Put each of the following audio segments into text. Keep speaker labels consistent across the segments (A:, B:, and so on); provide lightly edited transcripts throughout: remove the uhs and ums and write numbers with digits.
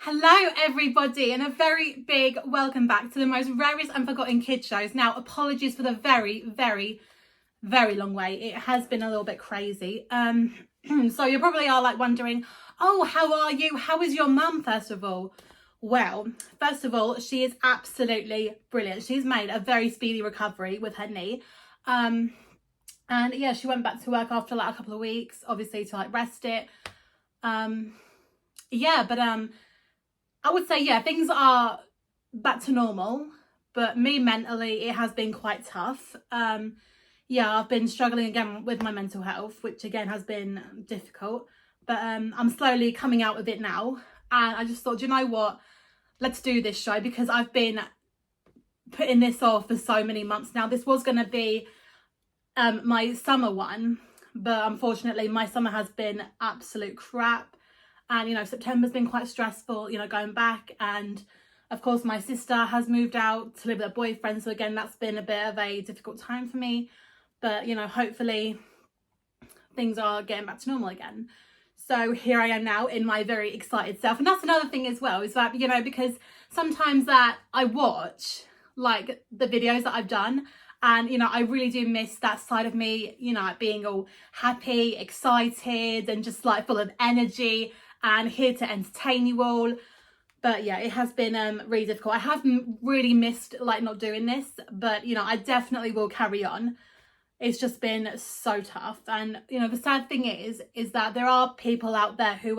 A: Hello everybody, and a very big welcome back to the most rarest and forgotten kids shows. Now, apologies for the very long wait. It has been a little bit crazy. So you probably are like wondering, oh, how are you? How is your mum, first of all? Well, first of all, she is absolutely brilliant. She's made a very speedy recovery with her knee. And yeah, she went back to work after like a couple of weeks, obviously to like rest it. I would say, yeah, things are back to normal, but me mentally, it has been quite tough. Yeah, I've been struggling again with my mental health, which again has been difficult, but I'm slowly coming out of it now. And I just thought, do you know what? Let's do this show, because I've been putting this off for so many months now. This was going to be my summer one, but unfortunately my summer has been absolute crap. And, you know, September's been quite stressful, you know, going back. And of course, my sister has moved out to live with her boyfriend. So again, that's been a bit of a difficult time for me. But, you know, hopefully things are getting back to normal again. So here I am now in my very excited self. And that's another thing as well, is that, you know, because sometimes that I watch like the videos that I've done, and, you know, I really do miss that side of me, you know, being all happy, excited, and just like full of energy and here to entertain you all. But yeah, it has been really difficult. I have really missed like not doing this, but, you know, I definitely will carry on. It's just been so tough. And, you know, the sad thing is that there are people out there who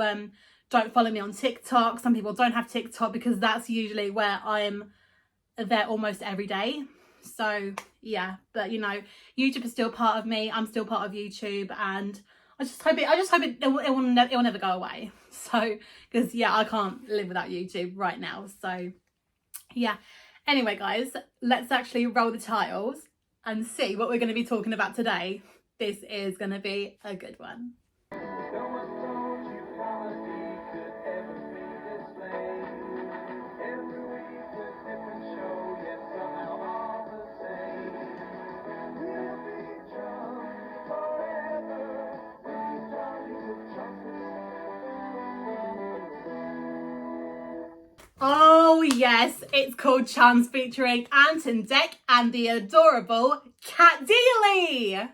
A: don't follow me on TikTok. Some people don't have TikTok, because that's usually where I'm there almost every day. So yeah, but, you know, YouTube is still part of me. I'm still part of YouTube, and I just hope it will never go away. So, because yeah, I can't live without YouTube right now. So yeah. Anyway, guys, let's actually roll the titles and see what we're going to be talking about today. This is going to be a good one. Oh yes, it's called Chums, featuring Ant and Dec and the adorable Cat Dealey.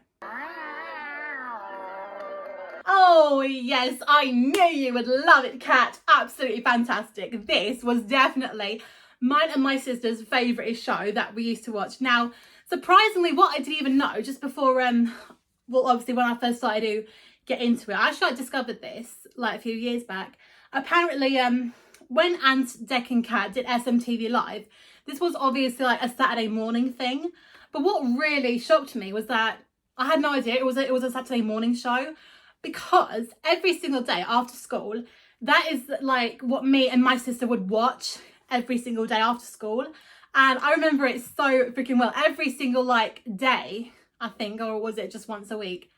A: Oh yes, I knew you would love it, Cat. Absolutely fantastic. This was definitely mine and my sister's favourite show that we used to watch. Now, surprisingly, what I didn't even know just before, well, obviously when I first started to get into it, I discovered this like a few years back. Apparently, when Ant, Dec and Cat did SMTV Live, this was obviously like a Saturday morning thing. But what really shocked me was that I had no idea it was a Saturday morning show, because every single day after school, that is like what me and my sister would watch every single day after school. And I remember it so freaking well. Every single like day, I think, or was it just once a week?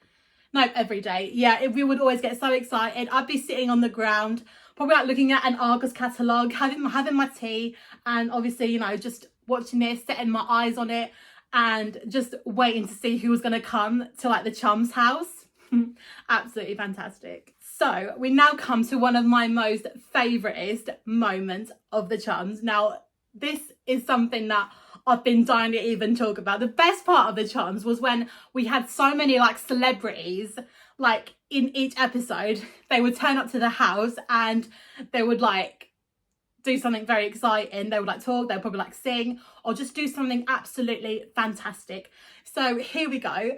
A: No, every day. Yeah, we would always get so excited. I'd be sitting on the ground, probably like looking at an Argos catalogue, having my tea, and obviously, you know, just watching it, setting my eyes on it, and just waiting to see who was going to come to like the Chums house. Absolutely fantastic. So we now come to one of my most favouriteest moments of the Chums. Now, this is something that I've been dying to even talk about. The best part of the Chums was when we had so many like celebrities, like in each episode, they would turn up to the house and they would like do something very exciting. They would like talk, they would probably like sing, or just do something absolutely fantastic. So here we go.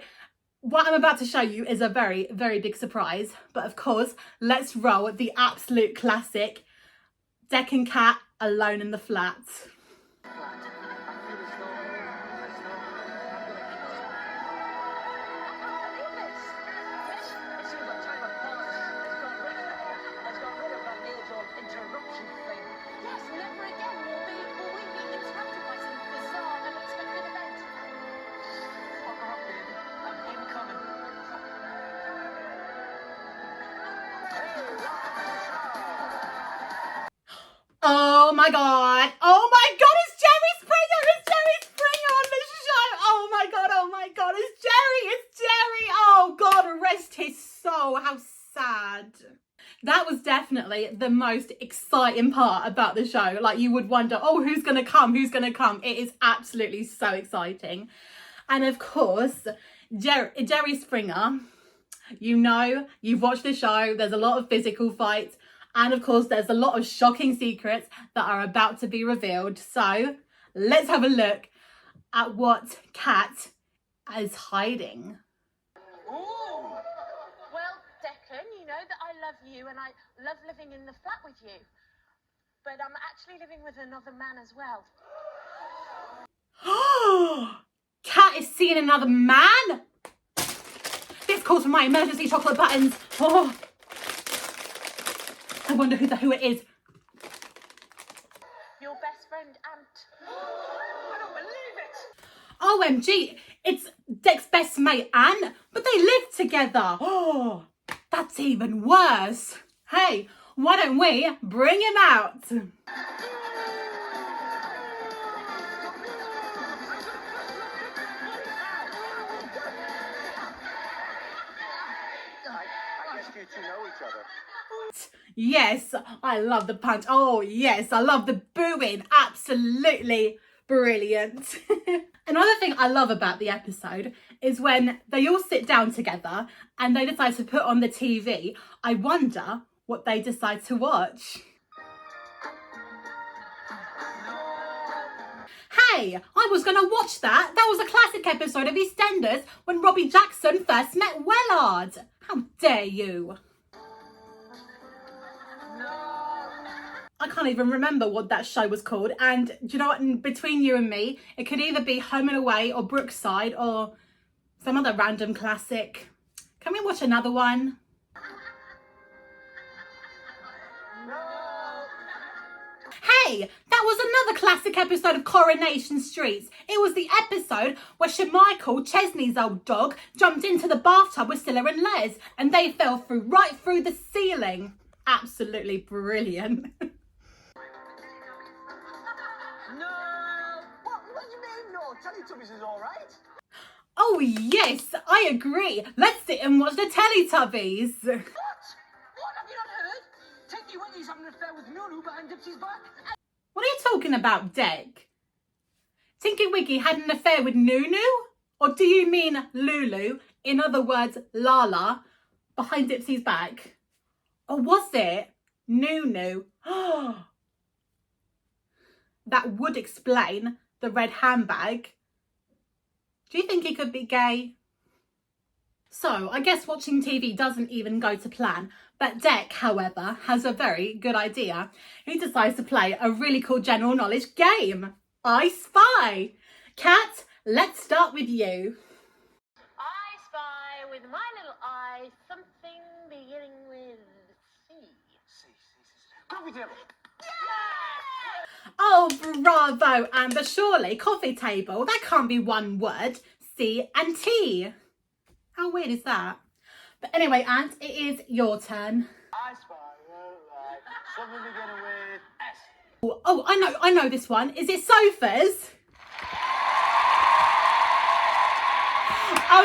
A: What I'm about to show you is a very big surprise. But of course, let's roll the absolute classic Dec and Cat Alone in the Flat. Oh my god. Oh my god, it's Jerry Springer! It's Jerry Springer on the show! Oh my god, it's Jerry! It's Jerry! Oh god, rest his soul. How sad. That was definitely the most exciting part about the show. Like, you would wonder, oh, who's going to come? Who's going to come? It is absolutely so exciting. And of course, Jerry Springer, you know, you've watched the show. There's a lot of physical fights. And of course, there's a lot of shocking secrets that are about to be revealed. So let's have a look at what Kat is hiding.
B: Ooh. Well, Declan, you know that I love you and I love living in the flat with you. But I'm actually living with another man as well.
A: Kat is seeing another man? This calls for my emergency chocolate buttons. Oh. I wonder who it is.
B: Your best friend, Ant. I don't believe it.
A: OMG, it's Dec's best mate, Anne, but they live together. Oh, that's even worse. Hey, why don't we bring him out?
C: To know each other.
A: Yes, I love the punch. Oh, yes, I love the booing. Absolutely brilliant. Another thing I love about the episode is when they all sit down together and they decide to put on the TV. I wonder what they decide to watch. Hey, I was going to watch that. That was a classic episode of EastEnders when Robbie Jackson first met Wellard. How dare you? I can't even remember what that show was called. And do you know what? Between you and me, it could either be Home and Away or Brookside or some other random classic. Can we watch another one? Hey, that was another classic episode of Coronation Street. It was the episode where Shemichael, Chesney's old dog, jumped into the bathtub with Scylla and Les and they fell right through the ceiling. Absolutely brilliant.
C: No! What do you mean, no? Teletubbies is alright.
A: Oh yes, I agree. Let's sit and watch the Teletubbies.
C: What? What? Have you not heard? Tinky Winky's having an affair with Nunu behind Dipsy's back.
A: What are you talking about, Dec? Tinky Winky had an affair with Nunu? Or do you mean Lulu, in other words, Lala, behind Dipsy's back? Or was it Nunu? That would explain the red handbag. Do you think he could be gay? So, I guess watching TV doesn't even go to plan. But Dec, however, has a very good idea. He decides to play a really cool general knowledge game. I Spy. Kat, let's start with you.
B: I spy with my little eye something beginning with C.
C: Coffee table.
A: Oh, bravo, Amber. Surely, coffee table. That can't be one word. C and T. How weird is that? But anyway, Ant, it is your turn.
C: I spy. Something beginning with S.
A: Oh, I know this one. Is it sofas?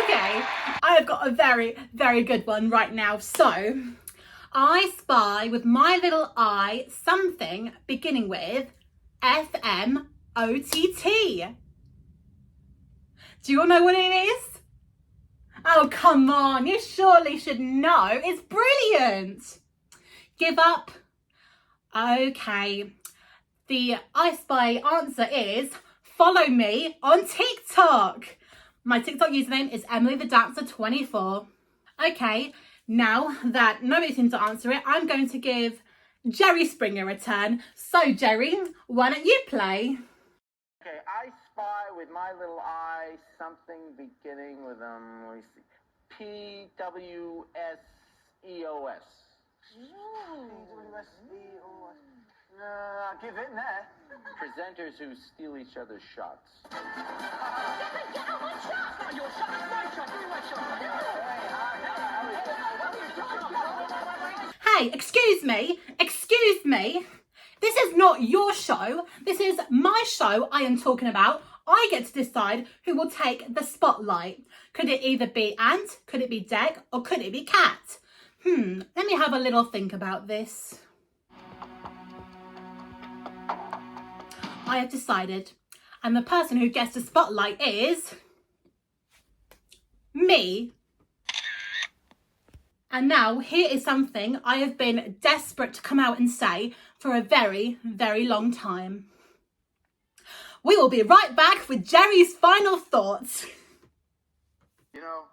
A: Okay, I've got a very, very good one right now. So, I spy with my little eye something beginning with FMOTT. Do you all know what it is? Oh, come on, you surely should know. It's brilliant. Give up? Okay. The I Spy answer is follow me on TikTok. My TikTok username is EmilyTheDancer24. Okay, now that nobody seems to answer it, I'm going to give Jerry Springer a turn. So, Jerry, why don't you play?
C: Okay, I spy with my little eye something beginning with let me see, PWSEOS. PWSEOS. I'll give in there. Presenters who steal each other's shots.
B: Get out my shot!
C: Not your shot, it's my shot. Give me my shot.
A: Hey, excuse me. This is not your show. This is my show I am talking about. I get to decide who will take the spotlight. Could it either be Ant, could it be Dec, or could it be Kat? Let me have a little think about this. I have decided, and the person who gets the spotlight is me. And now here is something I have been desperate to come out and say for a very, very long time. We will be right back with Jerry's final thoughts.
C: You know,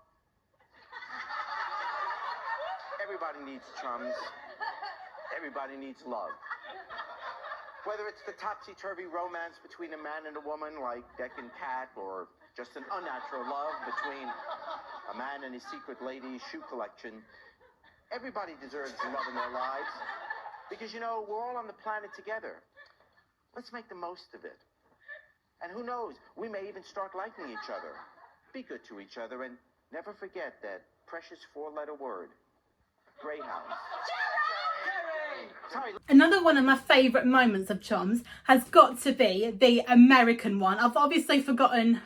C: everybody needs chums. Everybody needs love. Whether it's the topsy-turvy romance between a man and a woman like Deck and Cat, or just an unnatural love between a man and his secret lady's shoe collection, everybody deserves love in their lives. Because, you know, we're all on the planet together. Let's make the most of it. And who knows, we may even start liking each other. Be good to each other and never forget that precious four-letter word, Greyhound.
A: Another one of my favourite moments of Chums has got to be the American one. I've obviously forgotten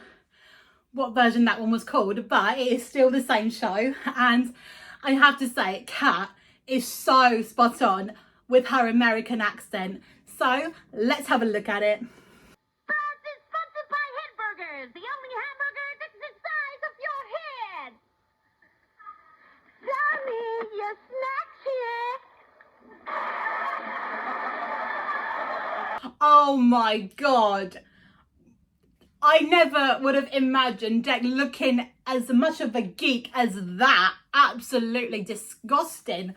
A: what version that one was called, but it is still the same show. And I have to say, Kat is so spot on with her American accent. So let's have a look at it.
B: Buzz is sponsored by Head Burgers, the only hamburger that's the size of your head. Sammy, your snack's here.
A: Oh my God. I never would have imagined Deck looking as much of a geek as that. Absolutely disgusting.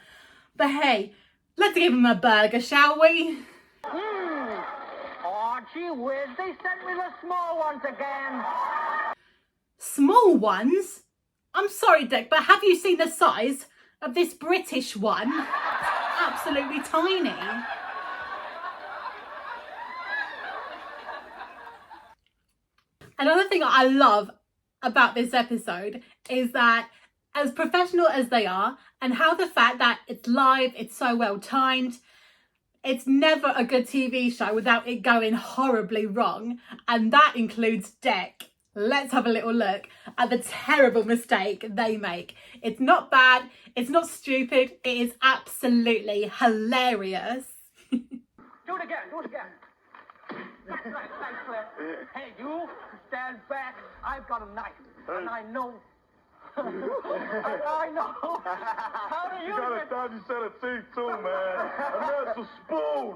A: But hey, let's give him a burger, shall we?
D: Oh, gee whiz, they sent me the small ones again.
A: Small ones? I'm sorry, Deck, but have you seen the size of this British one? It's absolutely tiny. Another thing I love about this episode is that, as professional as they are, and how the fact that it's live, it's so well timed, it's never a good TV show without it going horribly wrong, and that includes Deck. Let's have a little look at the terrible mistake they make. It's not bad, it's not stupid, it is absolutely hilarious.
D: Do it again, do it again. That's right, thanks, Claire. Hey, you, stand back. I've got a knife, and I know. I know. How do you
E: got a thought you said a thing too, man. And that's a spoon.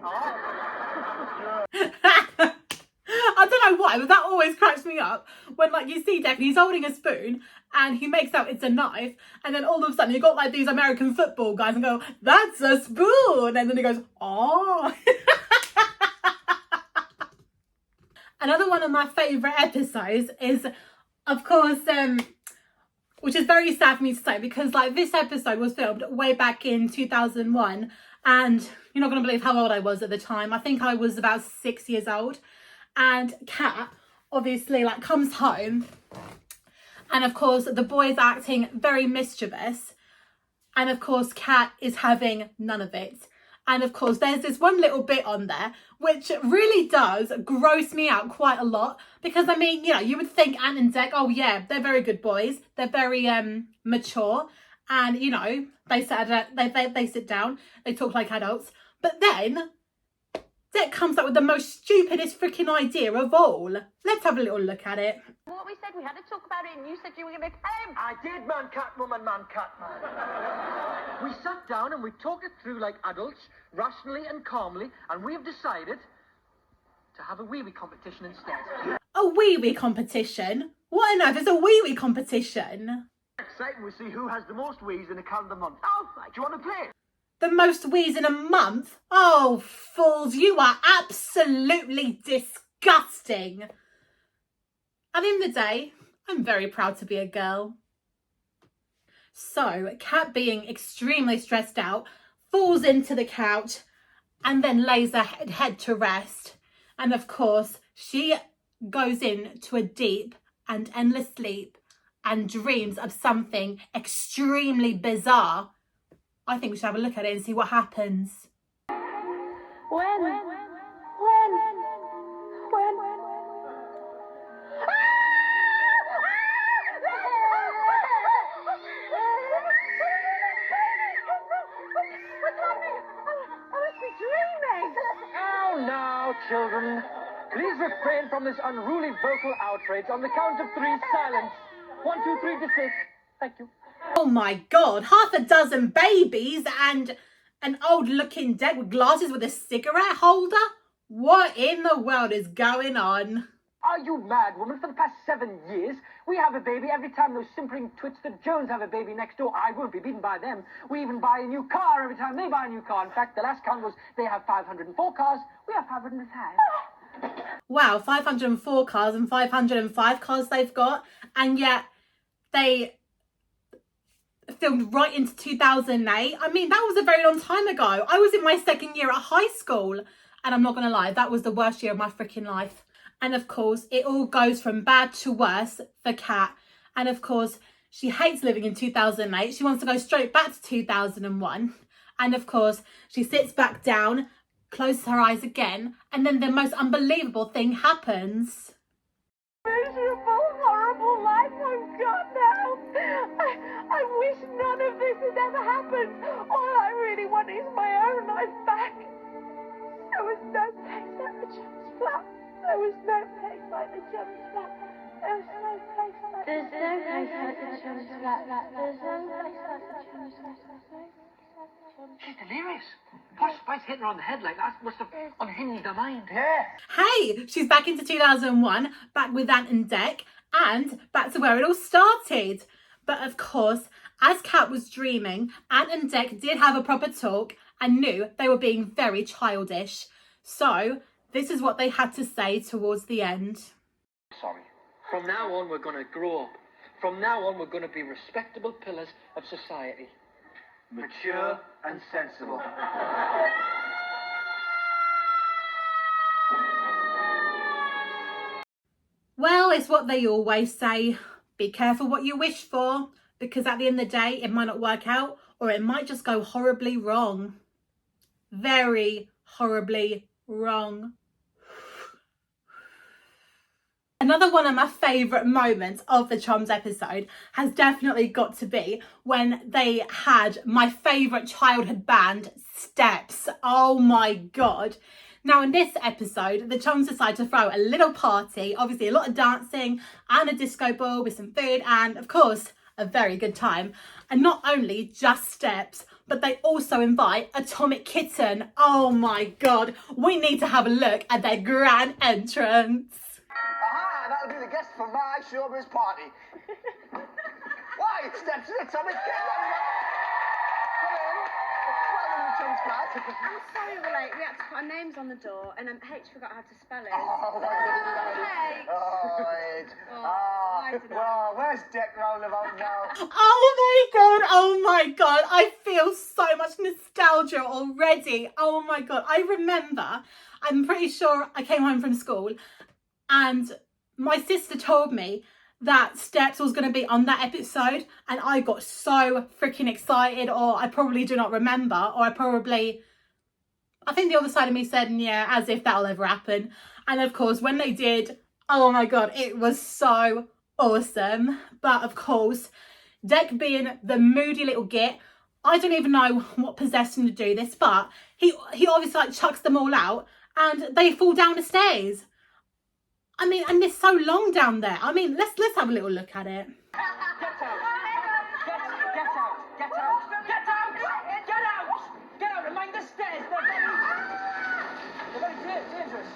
A: I don't know why, but that always cracks me up when, like, you see Deck and he's holding a spoon and he makes out it's a knife, and then all of a sudden you got like these American football guys and go, "That's a spoon," and then he goes, "Oh." Another one of my favourite episodes is, of course, which is very sad for me to say, because like this episode was filmed way back in 2001, and you're not going to believe how old I was at the time. I think I was about 6 years old, and Kat obviously like comes home, and of course the boy's acting very mischievous, and of course Kat is having none of it. And of course, there's this one little bit on there which really does gross me out quite a lot. Because, I mean, you know, you would think Ant and Dec, oh yeah, they're very good boys. They're very mature. And, you know, they sit down, they talk like adults. But then, Dec comes up with the most stupidest freaking idea of all. Let's have a little look at it.
B: What we said, we had to talk about it, and you said you were going to tell him.
D: I did, man, cat, woman, man, cat, man. We sat down and we talked it through like adults, rationally and calmly, and we have decided to have a wee-wee competition instead.
A: A wee-wee competition? What on earth is a wee-wee competition?
D: Exciting, we see who has the most wees in a calendar month. Oh, do you want to play?
A: The most wheeze in a month? Oh, fools, you are absolutely disgusting. At the end of the day, I'm very proud to be a girl. So, Kat, being extremely stressed out, falls into the couch and then lays her head to rest. And of course, she goes into a deep and endless sleep and dreams of something extremely bizarre. I think we should have a look at it and see what happens.
B: When?
D: now, children. Please refrain from this unruly vocal outrage. On the count of 3, silence. 1, 2, 3 to 6. Thank you.
A: Oh my God, half a dozen babies and an old looking Dec with glasses with a cigarette holder? What in the world is going on?
D: Are you mad, woman? For the past 7 years, we have a baby every time those simpering twits that Jones have a baby next door. I won't be beaten by them. We even buy a new car every time they buy a new car. In fact, the last count was they have 504 cars, we have 505.
A: Wow, 504 cars and 505 cars they've got, and yet they filmed right into 2008. I mean, that was a very long time ago. I was in my 2nd year at high school, and I'm not gonna lie, that was the worst year of my freaking life. And of course, it all goes from bad to worse for Kat. And of course, she hates living in 2008. She wants to go straight back to 2001. And of course, she sits back down, closes her eyes again, and then the most unbelievable thing happens.
B: Miserable, horrible life I've got now. I wish none of this had ever happened. All I really want is my own life back. There was no place like the Chums flat. There was no place like the Chums flat. There was no place like the Chums flat. There's no place like the Chums flat.
D: She's delirious. Posh Spice hitting her on the head like that must have unhinged her mind.
C: Yeah.
A: Hey, she's back into 2001, back with Ant and Dec, and back to where it all started. But of course, as Kat was dreaming, Ant and Dec did have a proper talk and knew they were being very childish. So this is what they had to say towards the end.
D: Sorry. From now on, we're going to grow up. From now on, we're going to be respectable pillars of society.
C: Mature and sensible.
A: Well, it's what they always say. Be careful what you wish for, because at the end of the day, it might not work out, or it might just go horribly wrong. Very horribly wrong. Another one of my favourite moments of the Chums episode has definitely got to be when they had my favourite childhood band, Steps. Oh my God. Now in this episode, the Chums decide to throw a little party, obviously a lot of dancing and a disco ball with some food and of course a very good time. And not only just Steps, but they also invite Atomic Kitten. Oh my God, we need to have a look at their grand entrance.
C: Aha, that'll be the guest for my showbiz party. Why, Steps and Atomic Kitten? Come in. Welcome to the Chums flat.
F: I'm sorry we're late. We had to put our names on the door and H forgot how to spell it.
C: Oh,
F: Hey.
C: I don't know. Well, where's Dec rolling about now?
A: Oh my God, I feel so much nostalgia already. Oh my God, I remember, I'm pretty sure I came home from school and my sister told me that Steps was going to be on that episode and I got so freaking excited, or I probably do not remember, or I think the other side of me said, yeah, as if that'll ever happen. And of course, when they did, oh my God, it was so awesome. But of course, Dec being the moody little git, I don't even know what possessed him to do this, but he obviously like chucks them all out and they fall down the stairs. I mean, and it's so long down there. I mean, let's have a little look at it.
D: Get out! Get out! Get out! Get out! Get out! Get out! And mind the stairs. They're very dangerous.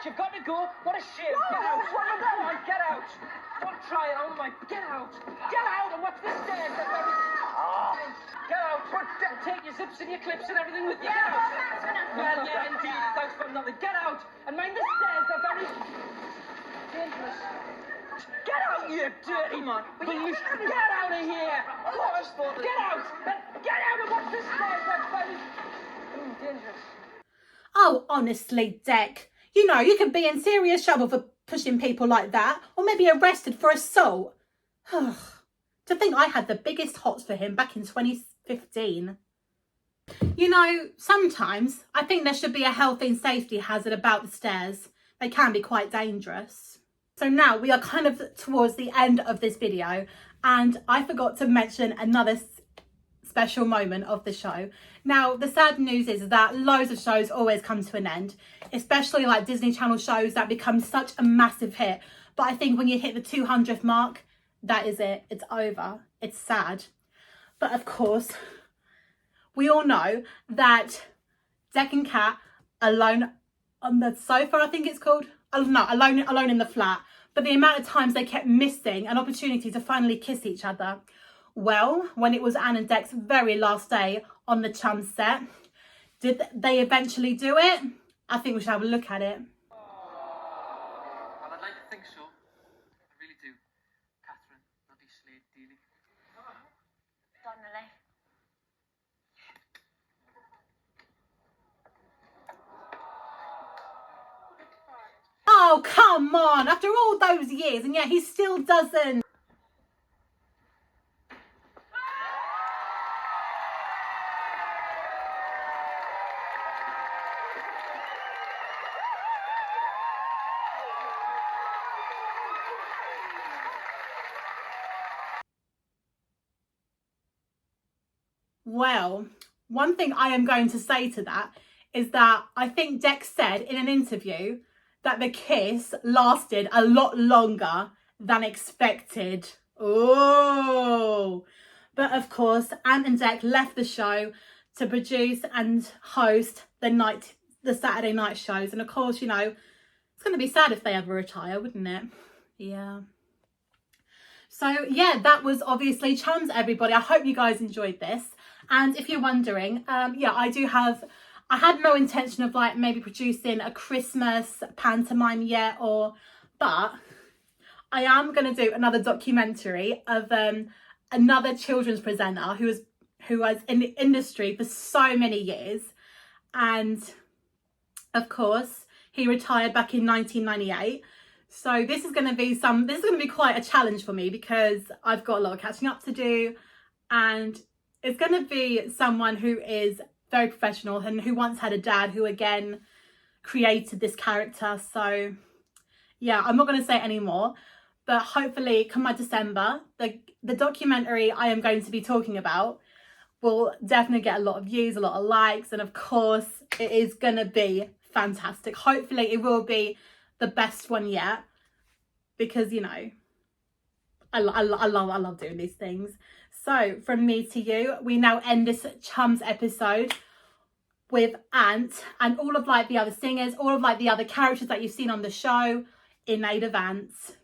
D: You've got to go. What a shame. Get out. Come on, get out. Don't try it. Oh my. Get out. Get out and watch the stairs. They're very... Get out. Take your zips and your clips and everything with you. Get out. Well, yeah, indeed. Thanks for nothing. Get out and mind the stairs. They're very dangerous. Get out, you dirty man. Get out of here. Get out. Get out and watch the stairs. They're very dangerous.
A: Oh, honestly, Dec, you know, you could be in serious trouble for pushing people like that, or maybe arrested for assault. To think I had the biggest hots for him back in 2015. You know, sometimes I think there should be a health and safety hazard about the stairs. They can be quite dangerous. So now we are kind of towards the end of this video, and I forgot to mention another special moment of the show. Now, the sad news is that loads of shows always come to an end, especially like Disney Channel shows that become such a massive hit. But I think when you hit the 200th mark, that is it. It's over. It's sad. But of course, we all know that Dec and Kat, alone on the sofa, I think it's called. Oh, no, alone in the flat. But the amount of times they kept missing an opportunity to finally kiss each other. Well, when it was Anne and Dec's very last day on the Chums set, did they eventually do it? I think we should have a look at it.
D: Well, I'd like to think so. I really do. Catherine, bloody Slade dealing.
F: Donnelly.
A: Oh, come on. After all those years, and yet he still doesn't. Well, one thing I am going to say to that is that I think Dec said in an interview that the kiss lasted a lot longer than expected. Oh, but of course, Anne and Dec left the show to produce and host the Saturday night shows. And of course, you know, it's going to be sad if they ever retire, wouldn't it? Yeah. So yeah, that was obviously Chums, everybody. I hope you guys enjoyed this. And if you're wondering, yeah, I had no intention of like maybe producing a Christmas pantomime yet, but I am going to do another documentary of another children's presenter who was in the industry for so many years. And of course, he retired back in 1998. So this is going to be quite a challenge for me because I've got a lot of catching up to do, and it's going to be someone who is very professional and who once had a dad who again created this character. So yeah, I'm not going to say any more, but hopefully come my December, the documentary I am going to be talking about will definitely get a lot of views, a lot of likes, and of course it is going to be fantastic. Hopefully it will be the best one yet, because you know I love doing these things. So from me to you, we now end this Chums episode with Ant and all of like the other singers, all of like the other characters that you've seen on the show in aid of Ants.